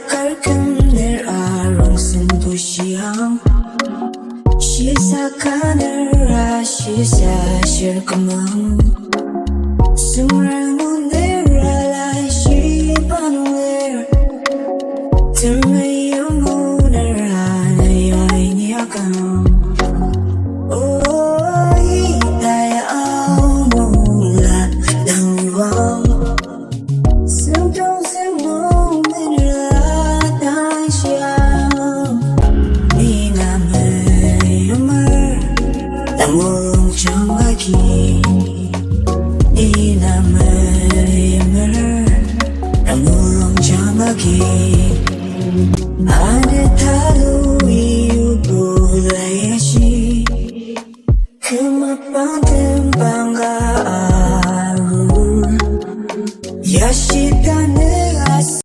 kalkındır aronsın bu şiyam Şisa kanır şisa şirkamam Sumran mundir alay şipanır Tırmayım munir anayay niyakam Oh itaya mula dangwam Sumtong semong minratay siyam Di na may umar Tamong siyang lagi Di na may umar Tamong siyang lagi